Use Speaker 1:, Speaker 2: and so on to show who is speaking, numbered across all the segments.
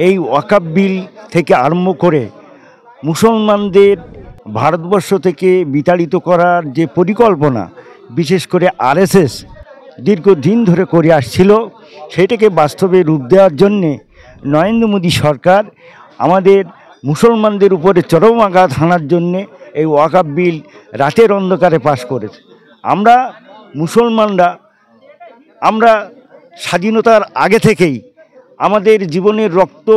Speaker 1: এই ওয়াকফ বিল থেকে আরম্ভ করে মুসলমানদের ভারতবর্ষ থেকে বিতাড়িত করার যে পরিকল্পনা, বিশেষ করে আরএসএস দীর্ঘদিন ধরে করে আসছিল, সেটাকে বাস্তবে রূপ দেওয়ার জন্যে নরেন্দ্র মোদী সরকার আমাদের মুসলমানদের উপরে চরম আঘাত হানার জন্যে এই ওয়াকফ বিল রাতের অন্ধকারে পাশ করেছে। আমরা মুসলমানরা আমরা স্বাধীনতার আগে থেকেই আমাদের জীবনের রক্ত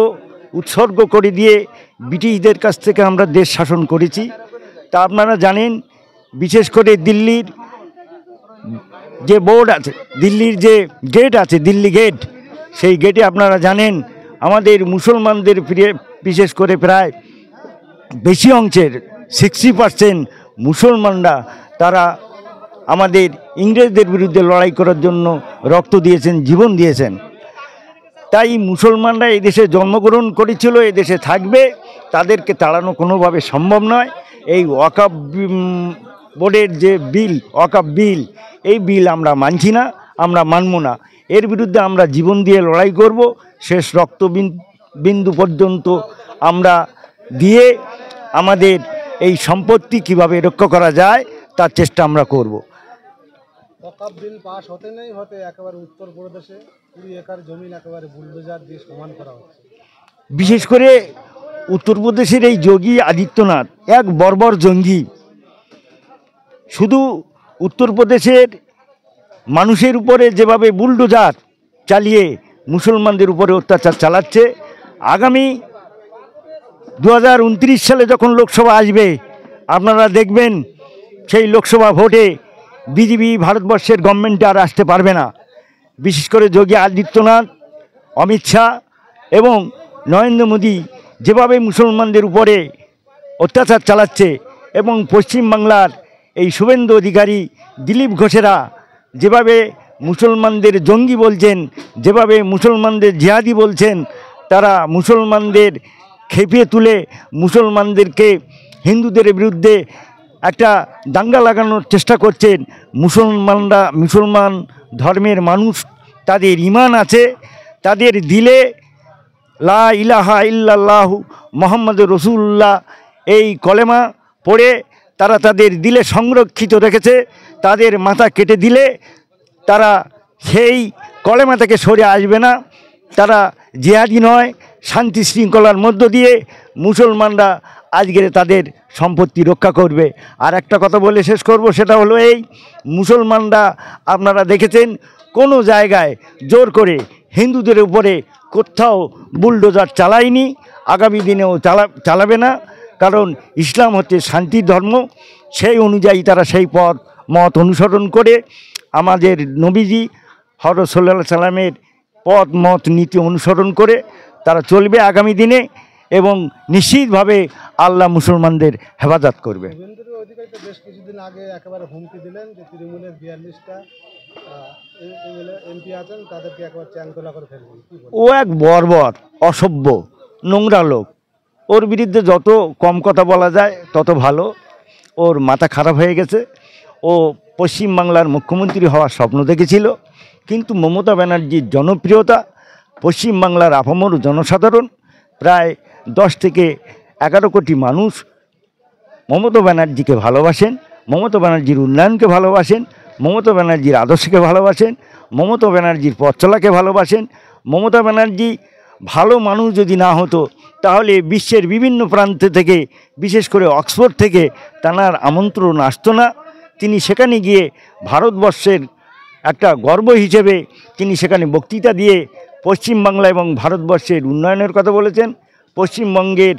Speaker 1: উৎসর্গ করে দিয়ে ব্রিটিশদের কাছ থেকে আমরা দেশ শাসন করেছি। তা আপনারা জানেন, বিশেষ করে দিল্লির যে বোর্ড আছে, দিল্লির যে গেট আছে, দিল্লি গেট, সেই গেটে আপনারা জানেন আমাদের মুসলমানদের বিশেষ করে প্রায় বেশি অংশের 60% মুসলমানরা তারা আমাদের ইংরেজদের বিরুদ্ধে লড়াই করার জন্য রক্ত দিয়েছেন, জীবন দিয়েছেন। তাই মুসলমানরা এই দেশে জন্মগ্রহণ করেছিল, এই দেশে থাকবে, তাদেরকে তাড়ানো কোনোভাবে সম্ভব নয়। এই ওয়াকফ বোর্ডের যে বিল, ওয়াকফ বিল, এই বিল আমরা মানছি না, আমরা মানব না। এর বিরুদ্ধে আমরা জীবন দিয়ে লড়াই করব, শেষ রক্তবিন্দু পর্যন্ত আমরা দিয়ে আমাদের এই সম্পত্তি কিভাবে রক্ষা করা যায় তার চেষ্টা আমরা করব।
Speaker 2: ওয়াকফ বিল পাস হতে নেই হতে একেবারে উত্তরপ্রদেশে 20 একর জমি একেবারে বুলডোজার দিয়ে সমান করা হচ্ছে।
Speaker 1: বিশেষ করে উত্তরপ্রদেশের এই যোগী আদিত্যনাথ এক বর্বর জঙ্গি। শুধু উত্তরপ্রদেশের মানুষের উপরে যেভাবে বুলডোজার চালিয়ে মুসলমানদের উপরে অত্যাচার চালাচ্ছে, আগামী 2029 সালে যখন লোকসভা আসবে, আপনারা দেখবেন সেই লোকসভা ভোটে বিজেপি ভারতবর্ষের গভর্নমেন্টে আর আসতে পারবে না। বিশেষ করে যোগী আদিত্যনাথ, অমিত শাহ এবং নরেন্দ্র মোদী যেভাবে মুসলমানদের উপরে অত্যাচার চালাচ্ছে, এবং পশ্চিমবাংলার এই শুভেন্দু অধিকারী, দিলীপ ঘোষেরা যেভাবে মুসলমানদের জঙ্গি বলছেন, যেভাবে মুসলমানদের জিহাদি বলছেন, তারা মুসলমানদের খেপিয়ে তুলে মুসলমানদেরকে হিন্দুদের বিরুদ্ধে একটা দাঙ্গা লাগানোর চেষ্টা করছেন। মুসলমান ধর্মের মানুষ, তাদের ঈমান আছে, তাদের দিলে লা ইলাহা ইল্লাল্লাহু মুহাম্মাদুর রাসূলুল্লাহ এই কলেমা পড়ে তারা তাদের দিলে সংরক্ষিত রেখেছে। তাদের মাথা কেটে দিলে তারা সেই কলেমা থেকে সরে আসবে না। তারা জিহাদি নয়, শান্তি শৃঙ্খলার মধ্য দিয়ে মুসলমানরা আজকের তাদের সম্পত্তি রক্ষা করবে। আর একটা কথা বলে শেষ করব, সেটা হলো এই, মুসলমানরা আপনারা দেখেছেন কোনো জায়গায় জোর করে হিন্দুদের উপরে কোথাও বুলডোজার চালায়নি, আগামী দিনেও চালাবে না। কারণ ইসলাম হচ্ছে শান্তির ধর্ম, সেই অনুযায়ী তারা সেই মত অনুসরণ করে আমাদের নবীজি হযরত সাল্লাল্লাহু আলাইহি সাল্লামের মত নীতি অনুসরণ করে তারা চলবে আগামী দিনে, এবং নিশ্চিতভাবে আল্লাহ মুসলমানদের হেফাজত করবে।
Speaker 2: শুভেন্দু অধিকারী তো বেশ কিছুদিন আগে একেবারে হুমকি দিলেন যে তৃণমূলের 42টা এমপি আছেন, তাদেরকে একবার চ্যাংদোলা করে ফেলবেন।
Speaker 1: ও এক বর্বর, অসভ্য, নোংরা লোক। ওর বিরুদ্ধে যত কম কথা বলা যায় তত ভালো। ওর মাথা খারাপ হয়ে গেছে। ও পশ্চিমবাংলার মুখ্যমন্ত্রী হওয়ার স্বপ্ন দেখেছিল, কিন্তু মমতা ব্যানার্জির জনপ্রিয়তা, পশ্চিমবাংলার আপামর জনসাধারণ প্রায় 10 থেকে 11 কোটি মানুষ মমতা ব্যানার্জিকে ভালোবাসেন, মমতা ব্যানার্জির উন্নয়নকে ভালোবাসেন, মমতা ব্যানার্জির আদর্শকে ভালোবাসেন, মমতা ব্যানার্জির পথ চলাকে ভালোবাসেন। মমতা ব্যানার্জি ভালো মানুষ যদি না হতো, তাহলে বিশ্বের বিভিন্ন প্রান্ত থেকে, বিশেষ করে অক্সফোর্ড থেকে তার আমন্ত্রণ আসতো না। তিনি সেখানে গিয়ে ভারতবর্ষের একটা গর্ব হিসেবে তিনি সেখানে বক্তৃতা দিয়ে পশ্চিমবাংলা এবং ভারতবর্ষের উন্নয়নের কথা বলেছেন। পশ্চিমবঙ্গের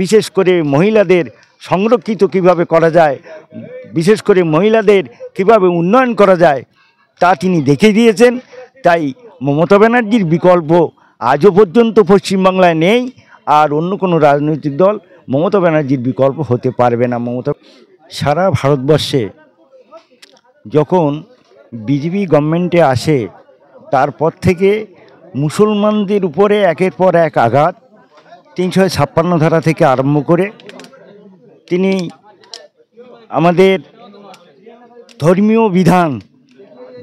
Speaker 1: বিশেষ করে মহিলাদের সংরক্ষিত কিভাবে করা যায়, বিশেষ করে মহিলাদের কিভাবে উন্নয়ন করা যায়, তা তিনি দেখিয়ে দিয়েছেন। তাই মমতা ব্যানার্জির বিকল্প আজও পর্যন্ত পশ্চিমবাংলায় নেই, আর অন্য কোনো রাজনৈতিক দল মমতা ব্যানার্জির বিকল্প হতে পারবে না। সারা ভারতবর্ষে যখন বিজেপি গভর্নমেন্টে আসে, তারপর থেকে মুসলমানদের উপরে একের পর এক আঘাত, 356 ধারা থেকে আরম্ভ করে তিনি আমাদের ধর্মীয় বিধান,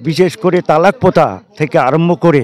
Speaker 1: বিশেষ করে তালাক প্রথা থেকে আরম্ভ করে